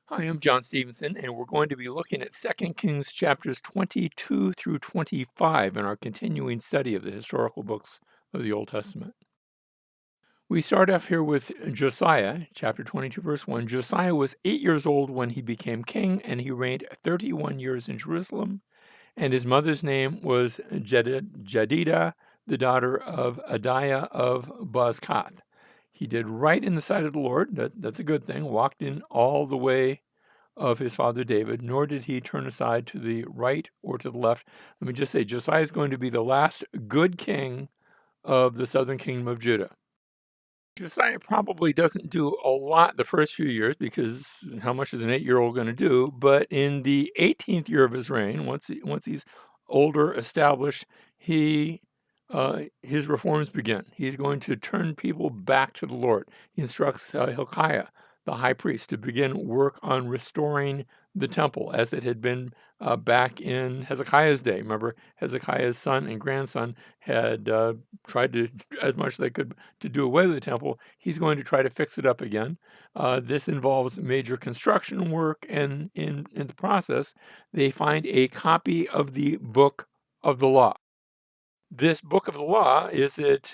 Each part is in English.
Hi, I'm John Stevenson, and we're going to be looking at 2 Kings chapters 22 through 25 in our continuing study of the historical books of the Old Testament. We start off here with Josiah, chapter 22, verse 1. Josiah was 8 years old when he became king, and he reigned 31 years in Jerusalem. And his mother's name was Jedidah, the daughter of Adiah of Bozkath. He did right in the sight of the Lord. That's a good thing. Walked in all the way of his father David, nor did he turn aside to the right or to the left. Let me just say, Josiah is going to be the last good king of the southern kingdom of Judah. Josiah probably doesn't do a lot the first few years because how much is an 8-year-old going to do? But in the 18th year of his reign, once he's older, established, his reforms begin. He's going to turn people back to the Lord. He instructs Hilkiah, the high priest, to begin work on restoring the temple as it had been back in Hezekiah's day. Remember, Hezekiah's son and grandson had tried to, as much as they could, to do away with the temple. He's going to try to fix it up again. This involves major construction work, and in the process, they find a copy of the book of the law. This book of the law, is it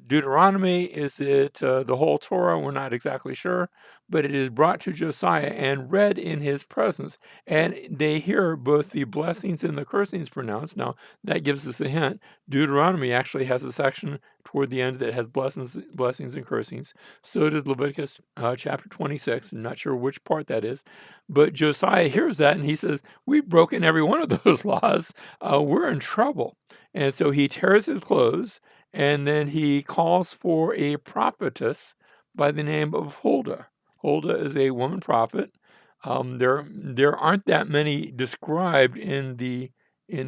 Deuteronomy? Is it the whole Torah? We're not exactly sure, but it is brought to Josiah and read in his presence, and they hear both the blessings and the cursings pronounced. Now, that gives us a hint. Deuteronomy actually has a section toward the end that has blessings and cursings. So does Leviticus chapter 26. I'm not sure which part that is, but Josiah hears that and he says, "We've broken every one of those laws. We're in trouble." And so he tears his clothes, and then he calls for a prophetess by the name of Huldah. Huldah is a woman prophet. There aren't that many described in the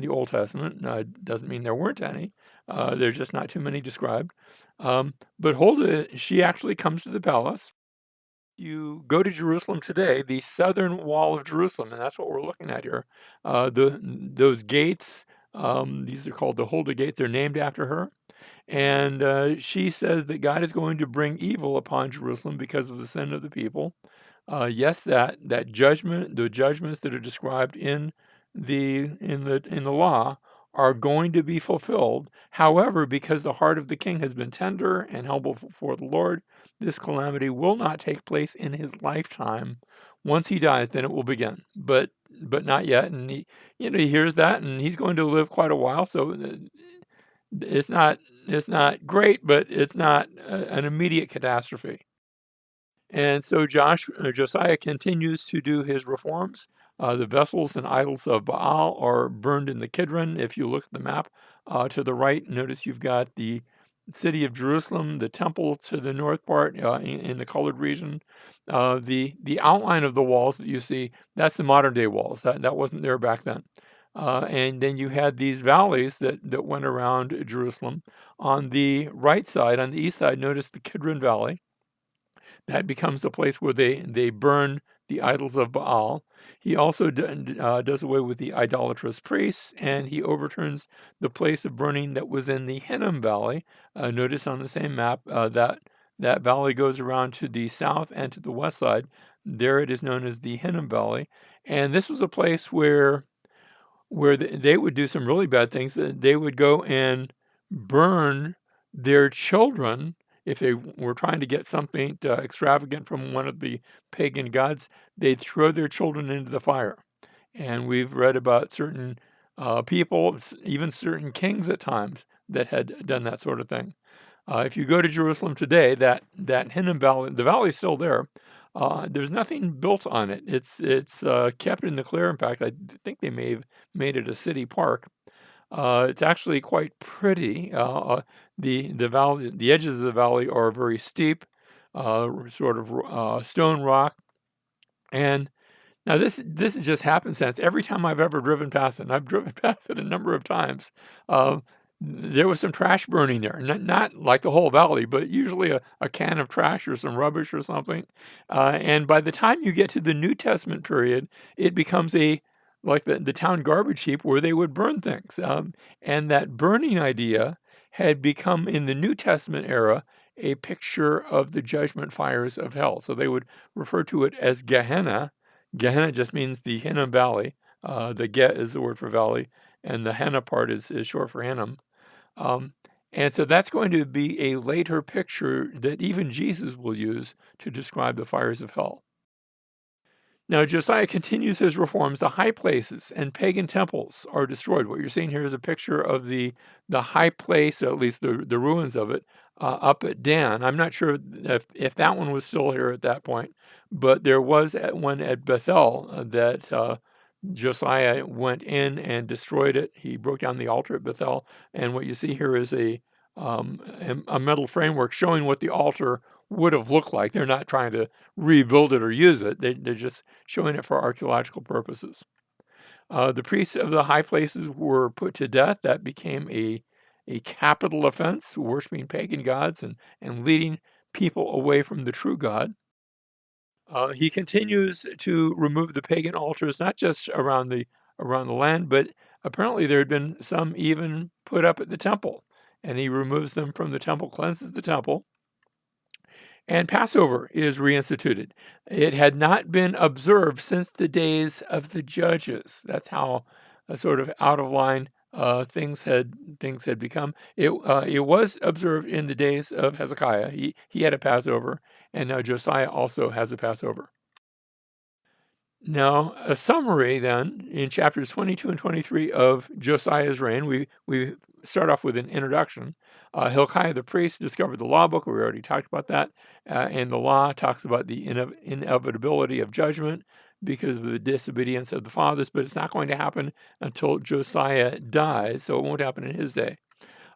Old Testament. Doesn't mean there weren't any. There's just not too many described. But Huldah, she actually comes to the palace. You go to Jerusalem today, the southern wall of Jerusalem, and that's what we're looking at here. Those gates, these are called the Huldah gates. They're named after her. And she says that God is going to bring evil upon Jerusalem because of the sin of the people. Yes, that judgment, the judgments that are described in the law are going to be fulfilled. However, because the heart of the king has been tender and humble before the Lord, this calamity will not take place in his lifetime. Once he dies, then it will begin, but not yet. And he hears that, and he's going to live quite a while. So it's not great, but it's not an immediate catastrophe. And so Josiah continues to do his reforms. The vessels and idols of Baal are burned in the Kidron. If you look at the map to the right, notice you've got the city of Jerusalem, the temple to the north part in the colored region. The outline of the walls that you see, that's the modern day walls. That wasn't there back then. And then you had these valleys that went around Jerusalem. On the right side, on the east side, notice the Kidron Valley. That becomes the place where they burn the idols of Baal. He also does away with the idolatrous priests, and he overturns the place of burning that was in the Hinnom Valley. Notice on the same map that valley goes around to the south and to the west side. There it is known as the Hinnom Valley, and this was a place where they would do some really bad things. They would go and burn their children if they were trying to get something extravagant from one of the pagan gods. They'd throw their children into the fire. And we've read about certain people, even certain kings at times, that had done that sort of thing. If you go to Jerusalem today, that Hinnom Valley, the valley's still there. There's nothing built on it. It's kept in the clear. In fact, I think they may have made it a city park. It's actually quite pretty. The valley, the edges of the valley are very steep, sort of stone rock. And now this is just happenstance. Every time I've ever driven past it, and I've driven past it a number of times, uh, there was some trash burning there. Not like the whole valley, but usually a can of trash or some rubbish or something. And by the time you get to the New Testament period, it becomes like the town garbage heap where they would burn things. And that burning idea had become in the New Testament era a picture of the judgment fires of hell. So they would refer to it as Gehenna. Gehenna just means the Hinnom Valley. The Get is the word for valley, and the Henna part is short for Hinnom. Um, and so that's going to be a later picture that even Jesus will use to describe the fires of hell. Now, Josiah continues his reforms. The high places and pagan temples are destroyed. What you're seeing here is a picture of the high place, at least the ruins of it, up at Dan. I'm not sure if that one was still here at that point, but there was one at Bethel that Josiah went in and destroyed it. He broke down the altar at Bethel, and what you see here is a metal framework showing what the altar would have looked like. They're not trying to rebuild it or use it. They're just showing it for archaeological purposes. The priests of the high places were put to death. That became a capital offense, worshiping pagan gods and leading people away from the true God. He continues to remove the pagan altars, not just around the land, but apparently there had been some even put up at the temple, and he removes them from the temple, cleanses the temple, and Passover is reinstituted. It had not been observed since the days of the judges. That's how sort of out of line things had become. It was observed in the days of Hezekiah. He had a Passover, and now Josiah also has a Passover. Now, a summary then in chapters 22 and 23 of Josiah's reign. We start off with an introduction. Hilkiah the priest discovered the law book. We already talked about that. And the law talks about the inevitability of judgment because of the disobedience of the fathers, but it's not going to happen until Josiah dies, so it won't happen in his day.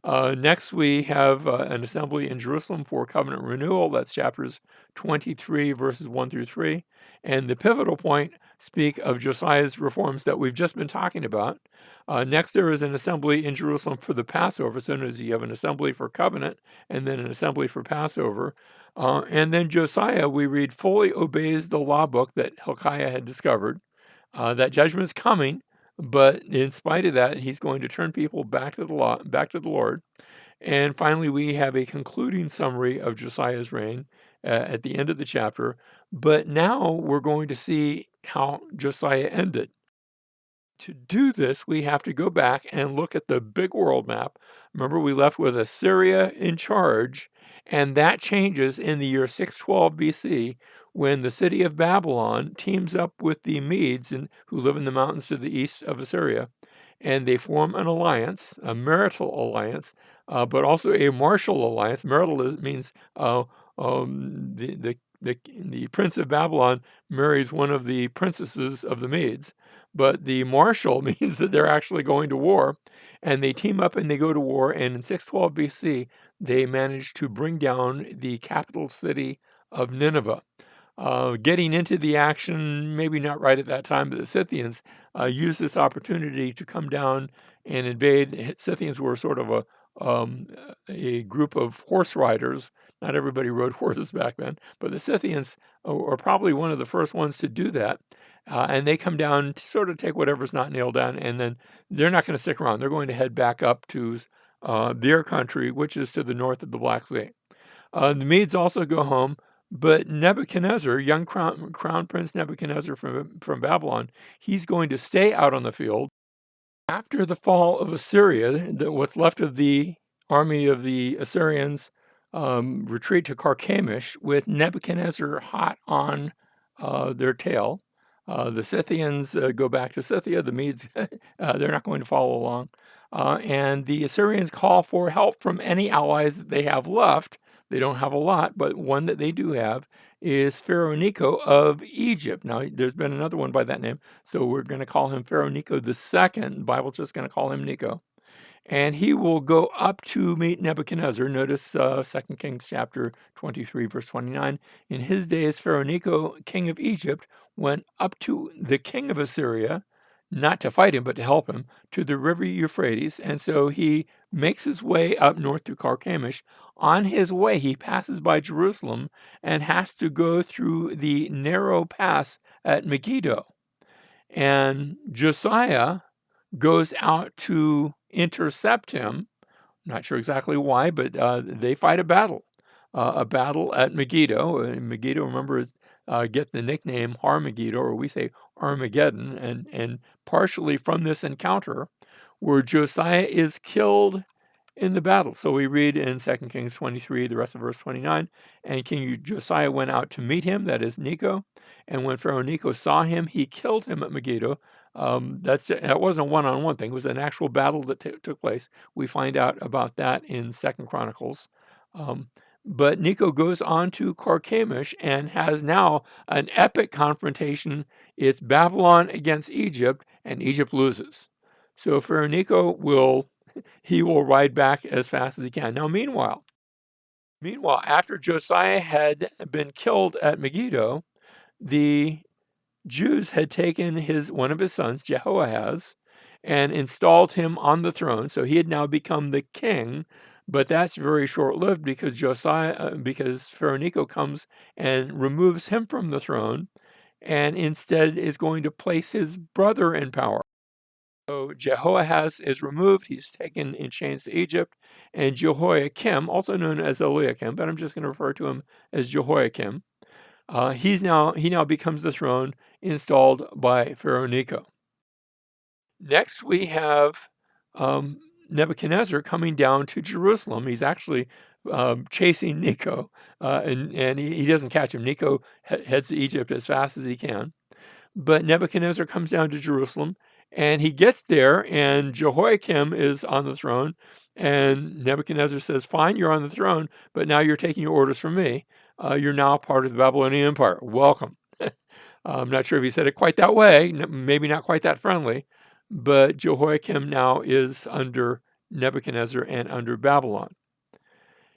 Next, we have an assembly in Jerusalem for covenant renewal. That's chapters 23, verses 1 through 3. And the pivotal point speak of Josiah's reforms that we've just been talking about. Next, there is an assembly in Jerusalem for the Passover. So notice you have an assembly for covenant and then an assembly for Passover. And then Josiah, we read, fully obeys the law book that Hilkiah had discovered. That judgment is coming, but in spite of that, he's going to turn people back to the law, back to the Lord. And finally, we have a concluding summary of Josiah's reign at the end of the chapter. But now we're going to see how Josiah ended. To do this, we have to go back and look at the big world map. Remember, we left with Assyria in charge, and that changes in the year 612 BC when the city of Babylon teams up with the Medes who live in the mountains to the east of Assyria, and they form an alliance, a marital alliance, but also a martial alliance. Means the prince of Babylon marries one of the princesses of the Medes. But the martial means that they're actually going to war, and they team up and they go to war. And in 612 BC, they manage to bring down the capital city of Nineveh. Getting into the action, maybe not right at that time, but the Scythians used this opportunity to come down and invade. Scythians were sort of a group of horse riders. Not everybody rode horses back then, but the Scythians are probably one of the first ones to do that. And they come down to sort of take whatever's not nailed down, and then they're not going to stick around. They're going to head back up to their country, which is to the north of the Black Sea. The Medes also go home, but Nebuchadnezzar, young crown prince Nebuchadnezzar from Babylon, he's going to stay out on the field. After the fall of Assyria, what's left of the army of the Assyrians retreat to Carchemish with Nebuchadnezzar hot on their tail. The Scythians go back to Scythia. The Medes, they're not going to follow along. And the Assyrians call for help from any allies that they have left. They don't have a lot, but one that they do have is Pharaoh Necho of Egypt. Now, there's been another one by that name, so we're going to call him Pharaoh Necho II. The Bible's just going to call him Necho. And he will go up to meet Nebuchadnezzar. Notice 2 Kings chapter 23, verse 29. In his days, Pharaoh Necho, king of Egypt, went up to the king of Assyria, not to fight him, but to help him, to the river Euphrates. And so he makes his way up north to Carchemish. On his way, he passes by Jerusalem and has to go through the narrow pass at Megiddo. And Josiah goes out to intercept him. Not sure exactly why, but they fight a battle at Megiddo. Megiddo, remember, get the nickname Harmageddo, or we say Armageddon, and partially from this encounter where Josiah is killed in the battle. So we read in 2 Kings 23, the rest of verse 29, and King Josiah went out to meet him, that is Necho, and when Pharaoh Necho saw him, he killed him at Megiddo. That wasn't a one-on-one thing; it was an actual battle that took place. We find out about that in Second Chronicles. Um, but Necho goes on to Carchemish and has now an epic confrontation. It's Babylon against Egypt, and Egypt loses. So Pharaoh Necho will ride back as fast as he can. Now, meanwhile, after Josiah had been killed at Megiddo, the Jews had taken one of his sons, Jehoahaz, and installed him on the throne. So he had now become the king, but that's very short-lived because Pharaoh Necho comes and removes him from the throne, and instead is going to place his brother in power. So Jehoahaz is removed. He's taken in chains to Egypt. And Jehoiakim, also known as Eliakim, but I'm just going to refer to him as Jehoiakim, he now becomes the throne installed by Pharaoh Necho. Next, we have Nebuchadnezzar coming down to Jerusalem. He's actually chasing Necho, and he doesn't catch him. Necho heads to Egypt as fast as he can. But Nebuchadnezzar comes down to Jerusalem, and he gets there, and Jehoiakim is on the throne, and Nebuchadnezzar says, "Fine, you're on the throne, but now you're taking your orders from me. You're now part of the Babylonian Empire. Welcome." I'm not sure if he said it quite that way, maybe not quite that friendly, but Jehoiakim now is under Nebuchadnezzar and under Babylon.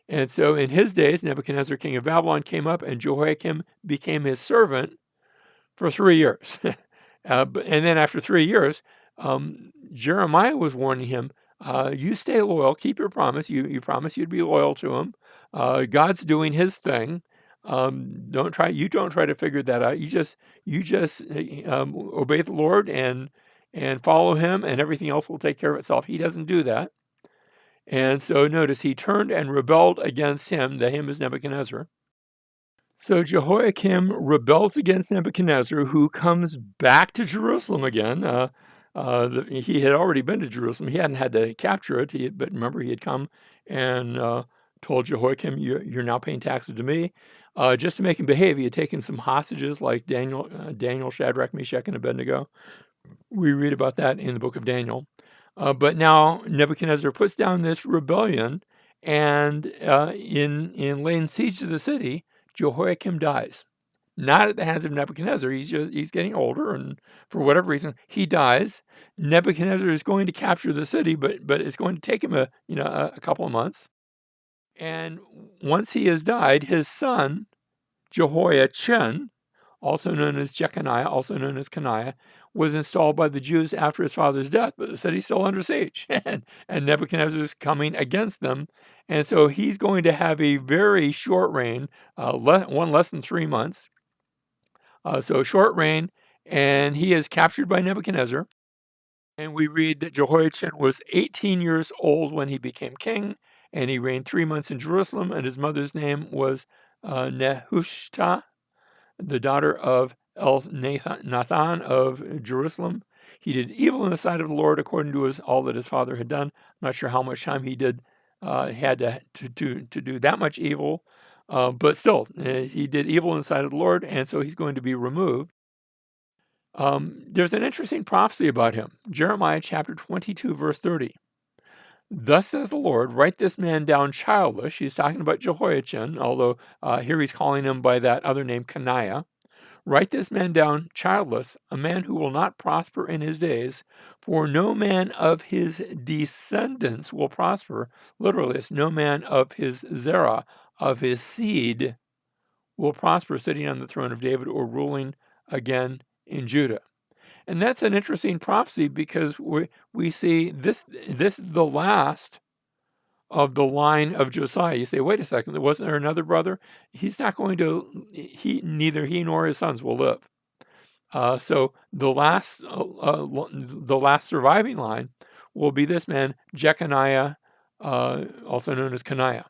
And so in his days, Nebuchadnezzar, king of Babylon, came up, and Jehoiakim became his servant for 3 years. And then after 3 years, Jeremiah was warning him, you stay loyal, keep your promise. You promise you'd be loyal to him. God's doing his thing. Don't try to figure that out. You just obey the Lord and follow him, and everything else will take care of itself. He doesn't do that. And so notice he turned and rebelled against him. The him is Nebuchadnezzar. So Jehoiakim rebels against Nebuchadnezzar, who comes back to Jerusalem again. He had already been to Jerusalem. He hadn't had to capture it, but remember, he had come and told Jehoiakim, "You're now paying taxes to me." Just to make him behave, he had taken some hostages like Daniel, Shadrach, Meshach, and Abednego. We read about that in the book of Daniel. But now Nebuchadnezzar puts down this rebellion, and in laying siege to the city, Jehoiakim dies. Not at the hands of Nebuchadnezzar. He's getting older, and for whatever reason, he dies. Nebuchadnezzar is going to capture the city, but it's going to take him a couple of months. And once he has died, his son Jehoiachin, also known as Jeconiah, also known as Coniah, was installed by the Jews after his father's death, but the city's still under siege, and Nebuchadnezzar is coming against them. And so he's going to have a very short reign, one less than 3 months. So short reign, and he is captured by Nebuchadnezzar. And we read that Jehoiachin was 18 years old when he became king, and he reigned 3 months in Jerusalem, and his mother's name was Nehushta, the daughter of Elnathan of Jerusalem. He did evil in the sight of the Lord according to all that his father had done. I'm not sure how much time he had to do that much evil, but still, he did evil in the sight of the Lord, and so he's going to be removed. There's an interesting prophecy about him. Jeremiah chapter 22, verse 30. Thus says the Lord, write this man down childless. He's talking about Jehoiachin, although here he's calling him by that other name, Coniah. Write this man down childless, a man who will not prosper in his days, for no man of his descendants will prosper. Literally, it's no man of his zerah, of his seed, will prosper sitting on the throne of David or ruling again in Judah. And that's an interesting prophecy because we see this is the last of the line of Josiah. You say, wait a second, wasn't there another brother? He's not going to, neither he nor his sons will live. So the last surviving line will be this man, Jeconiah, also known as Coniah.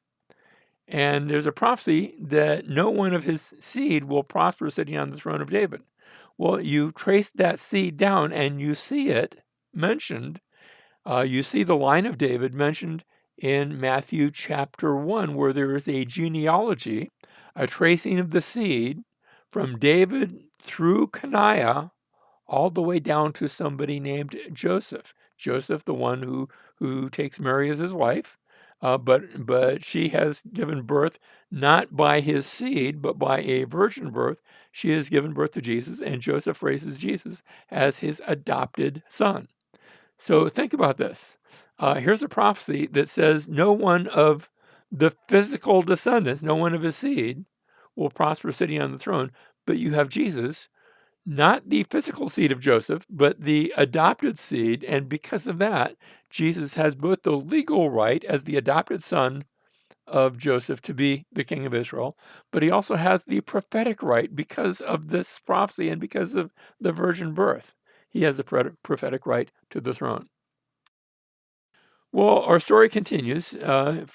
And there's a prophecy that no one of his seed will prosper sitting on the throne of David. Well, you trace that seed down and you see it mentioned. You see the line of David mentioned in Matthew chapter 1, where there is a genealogy, a tracing of the seed from David through Caniah all the way down to somebody named Joseph. Joseph, the one who takes Mary as his wife, but she has given birth not by his seed, but by a virgin birth. She has given birth to Jesus, and Joseph raises Jesus as his adopted son. So think about this. Here's a prophecy that says no one of the physical descendants, no one of his seed, will prosper sitting on the throne, but you have Jesus, not the physical seed of Joseph, but the adopted seed. And because of that, Jesus has both the legal right as the adopted son of Joseph to be the king of Israel, but he also has the prophetic right because of this prophecy and because of the virgin birth. He has the prophetic right to the throne. Well, our story continues. 2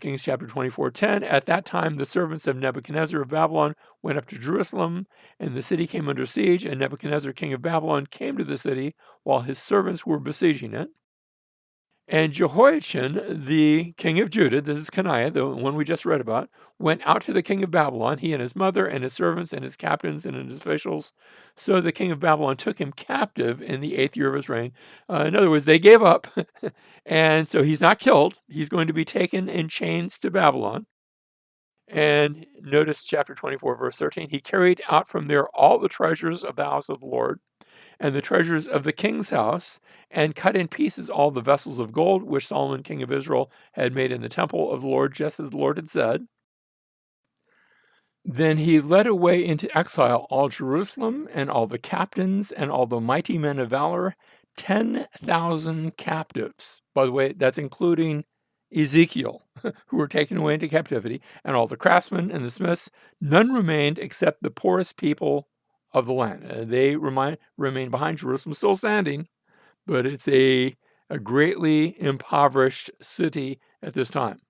Kings chapter 24:10. At that time, the servants of Nebuchadnezzar of Babylon went up to Jerusalem, and the city came under siege, and Nebuchadnezzar, king of Babylon, came to the city while his servants were besieging it. And Jehoiachin, the king of Judah, this is Caniah, the one we just read about, went out to the king of Babylon, he and his mother and his servants and his captains and his officials. So the king of Babylon took him captive in the 8th year of his reign. In other words, they gave up. And so he's not killed. He's going to be taken in chains to Babylon. And notice chapter 24, verse 13. He carried out from there all the treasures of the house of the Lord and the treasures of the king's house, and cut in pieces all the vessels of gold which Solomon, king of Israel, had made in the temple of the Lord, just as the Lord had said. Then he led away into exile all Jerusalem and all the captains and all the mighty men of valor, 10,000 captives. By the way, that's including Ezekiel, who were taken away into captivity, and all the craftsmen and the smiths. None remained except the poorest people of the land. They remain behind Jerusalem, still standing, but it's a greatly impoverished city at this time.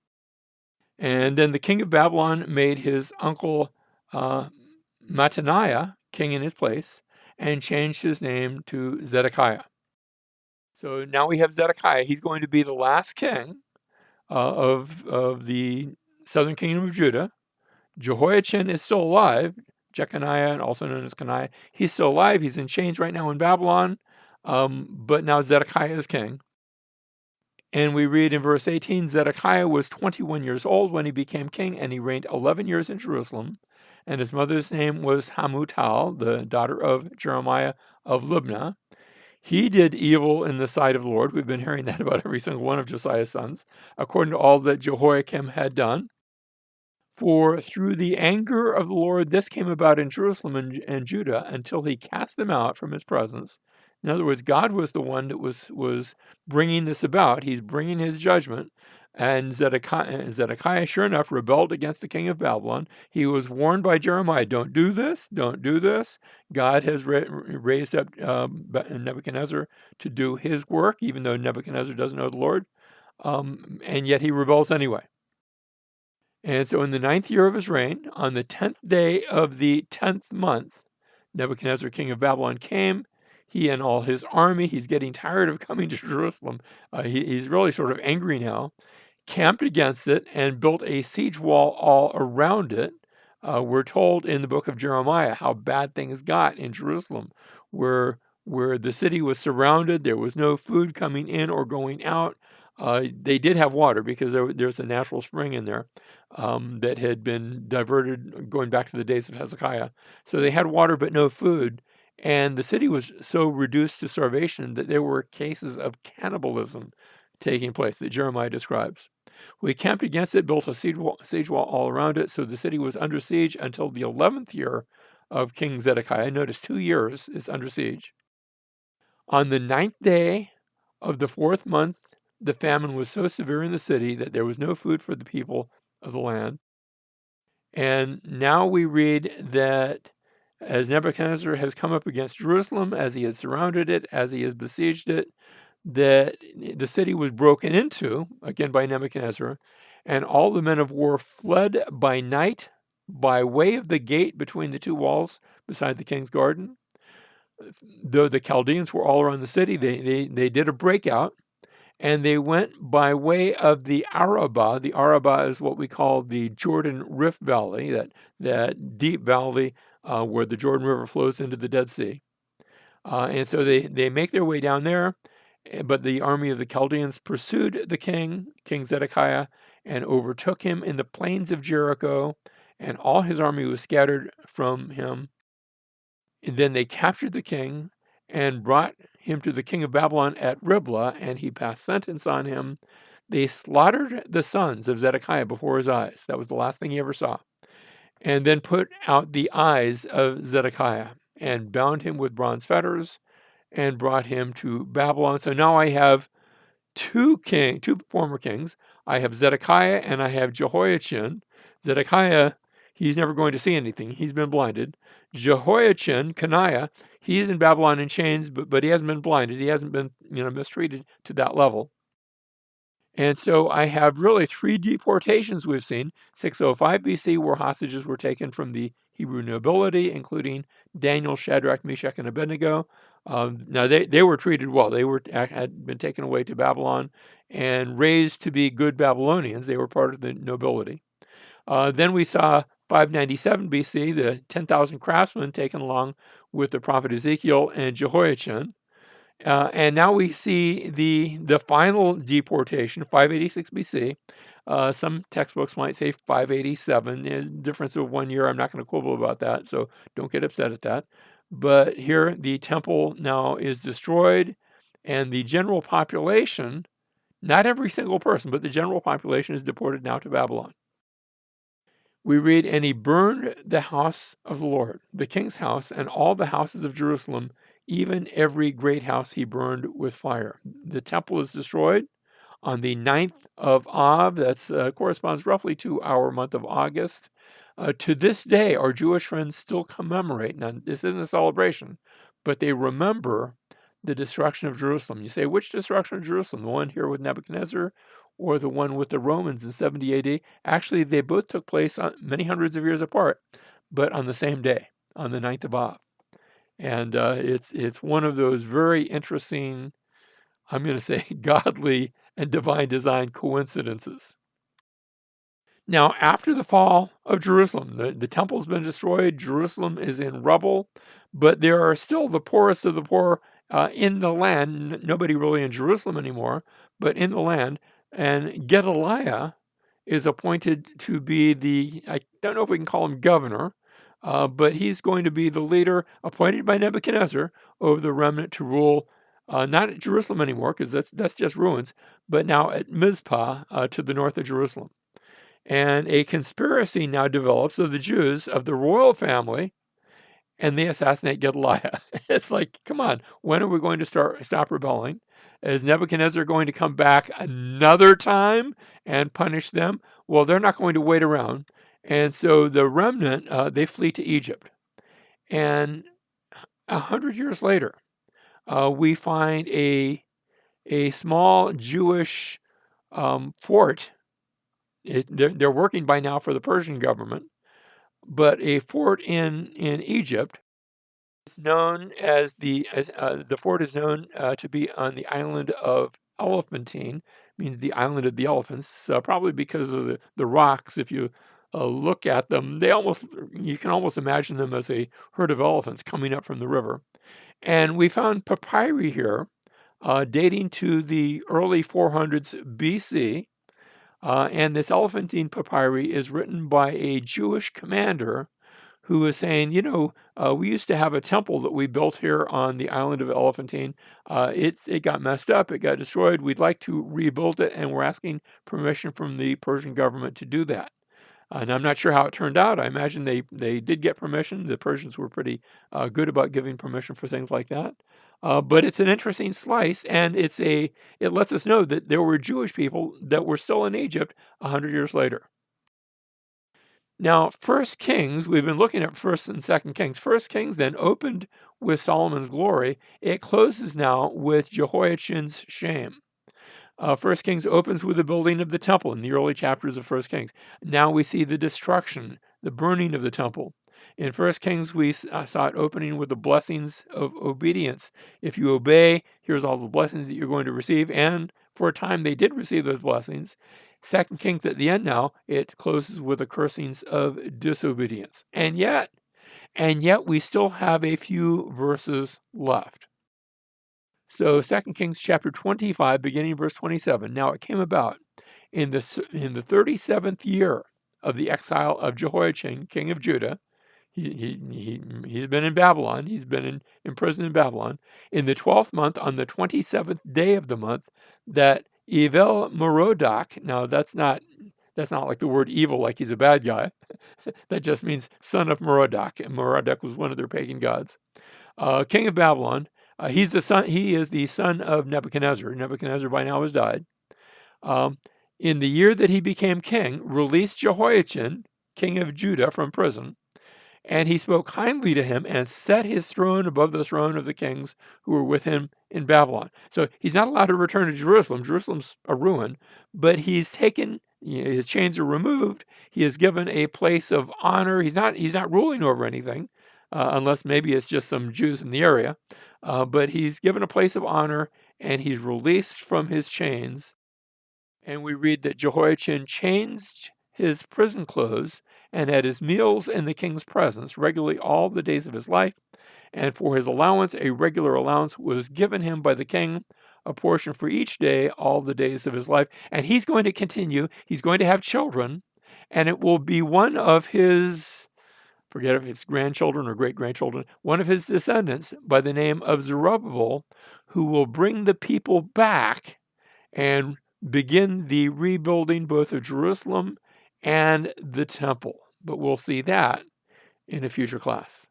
And then the king of Babylon made his uncle Mattaniah king in his place and changed his name to Zedekiah. So now we have Zedekiah. He's going to be the last king of the southern kingdom of Judah. Jehoiachin is still alive. Jeconiah, and also known as Caniah, he's still alive. He's in chains right now in Babylon, but now Zedekiah is king. And we read in verse 18, Zedekiah was 21 years old when he became king, and he reigned 11 years in Jerusalem. And his mother's name was Hamutal, the daughter of Jeremiah of Libnah. He did evil in the sight of the Lord. We've been hearing that about every single one of Josiah's sons, according to all that Jehoiakim had done. For through the anger of the Lord, this came about in Jerusalem and Judah until he cast them out from his presence. In other words, God was the one that was bringing this about. He's bringing his judgment. And Zedekiah, sure enough, rebelled against the king of Babylon. He was warned by Jeremiah, don't do this, don't do this. God has raised up Nebuchadnezzar to do his work, even though Nebuchadnezzar doesn't know the Lord. And yet he rebels anyway. And so in the 9th year of his reign, on the 10th day of the 10th month, Nebuchadnezzar, king of Babylon, came. He and all his army, he's getting tired of coming to Jerusalem. He's really sort of angry now, camped against it and built a siege wall all around it. We're told in the book of Jeremiah how bad things got in Jerusalem, where the city was surrounded. There was no food coming in or going out. They did have water because there's a natural spring in there that had been diverted going back to the days of Hezekiah. So they had water but no food. And the city was so reduced to starvation that there were cases of cannibalism taking place that Jeremiah describes. We camped against it, built a siege wall all around it, so the city was under siege until the 11th year of King Zedekiah. Notice 2 years it's under siege. On the 9th day of the 4th month, the famine was so severe in the city that there was no food for the people of the land. And now we read that as Nebuchadnezzar has come up against Jerusalem, as he has surrounded it, as he has besieged it, that the city was broken into, again by Nebuchadnezzar, And all the men of war fled by night by way of the gate between the two walls beside the king's garden. Though the Chaldeans were all around the city, they did a breakout, and they went by way of the Arabah. The Arabah is what we call the Jordan Rift Valley, that deep valley where the Jordan River flows into the Dead Sea. And so they make their way down there, but the army of the Chaldeans pursued the King Zedekiah, and overtook him in the plains of Jericho, and all his army was scattered from him. And then they captured the king and brought him to the king of Babylon at Riblah, and he passed sentence on him. They slaughtered the sons of Zedekiah before his eyes. That was the last thing he ever saw. And then put out the eyes of Zedekiah and bound him with bronze fetters and brought him to Babylon. So now I have two former kings. I have Zedekiah and I have Jehoiachin. Zedekiah, he's never going to see anything. He's been blinded. Jehoiachin, Coniah, he's in Babylon in chains, but he hasn't been blinded. He hasn't been, mistreated to that level. And so I have really three deportations we've seen. 605 BC, where hostages were taken from the Hebrew nobility, including Daniel, Shadrach, Meshach, and Abednego. Now, they were treated well. They had been taken away to Babylon and raised to be good Babylonians. They were part of the nobility. Then we saw 597 BC, the 10,000 craftsmen taken along with the prophet Ezekiel and Jehoiachin. And now we see the final deportation, 586 BC. Some textbooks might say 587, a difference of 1 year. I'm not going to quibble about that, so don't get upset at that. But here, the temple now is destroyed, and the general population, not every single person, but the general population is deported now to Babylon. We read, and he burned the house of the Lord, the king's house, and all the houses of Jerusalem, even every great house he burned with fire. The temple is destroyed on the 9th of Av. That corresponds roughly to our month of August. To this day, our Jewish friends still commemorate. Now, this isn't a celebration, but they remember the destruction of Jerusalem. You say, which destruction of Jerusalem? The one here with Nebuchadnezzar or the one with the Romans in 70 AD? Actually, they both took place many hundreds of years apart, but on the same day, on the 9th of Av. And it's one of those very interesting, I'm going to say, godly and divine design coincidences. Now, after the fall of Jerusalem, the temple's been destroyed, Jerusalem is in rubble, but there are still the poorest of the poor in the land. Nobody really in Jerusalem anymore, but in the land. And Gedaliah is appointed to be I don't know if we can call him governor, but he's going to be the leader appointed by Nebuchadnezzar over the remnant to rule, not at Jerusalem anymore, because that's just ruins, but now at Mizpah to the north of Jerusalem. And a conspiracy now develops of the Jews of the royal family, and they assassinate Gedaliah. It's like, come on, when are we going to stop rebelling? Is Nebuchadnezzar going to come back another time and punish them? Well, they're not going to wait around. And so the remnant, they flee to Egypt. And 100 years later, we find a small Jewish fort. They're working by now for the Persian government, but a fort in Egypt is known as the fort is known to be on the island of Elephantine, means the island of the elephants, probably because of the rocks. If you look at them, you can almost imagine them as a herd of elephants coming up from the river. And we found papyri here dating to the early 400s BC. And this Elephantine papyri is written by a Jewish commander who is saying, we used to have a temple that we built here on the island of Elephantine. It got messed up. It got destroyed. We'd like to rebuild it, and we're asking permission from the Persian government to do that. And I'm not sure how it turned out. I imagine they did get permission. The Persians were pretty good about giving permission for things like that. But it's an interesting slice, and it lets us know that there were Jewish people that were still in Egypt 100 years later. Now, First Kings, we've been looking at First and Second Kings. First Kings then opened with Solomon's glory. It closes now with Jehoiachin's shame. First Kings opens with the building of the temple in the early chapters of First Kings. Now we see the destruction, the burning of the temple. In First Kings, we saw it opening with the blessings of obedience. If you obey, here's all the blessings that you're going to receive. And for a time, they did receive those blessings. Second Kings, at the end now, it closes with the cursings of disobedience. And yet we still have a few verses left. So 2 Kings chapter 25, beginning verse 27. Now it came about in the 37th year of the exile of Jehoiachin, king of Judah. He's been in Babylon. He's been in prison in Babylon. In the 12th month, on the 27th day of the month, that Evil Merodach, now that's not like the word evil, like he's a bad guy. That just means son of Merodach. And Merodach was one of their pagan gods. King of Babylon. He is the son of Nebuchadnezzar. Nebuchadnezzar by now has died. In the year that he became king, released Jehoiachin, king of Judah, from prison. And he spoke kindly to him and set his throne above the throne of the kings who were with him in Babylon. So he's not allowed to return to Jerusalem. Jerusalem's a ruin, but he's taken, his chains are removed. He is given a place of honor. He's not ruling over anything, unless maybe it's just some Jews in the area. But he's given a place of honor, and he's released from his chains. And we read that Jehoiachin changed his prison clothes and had his meals in the king's presence regularly all the days of his life. And for his allowance, a regular allowance was given him by the king, a portion for each day, all the days of his life. And he's going to continue. He's going to have children, and it will be one of his, forget if it's grandchildren or great-grandchildren, one of his descendants by the name of Zerubbabel, who will bring the people back and begin the rebuilding both of Jerusalem and the temple. But we'll see that in a future class.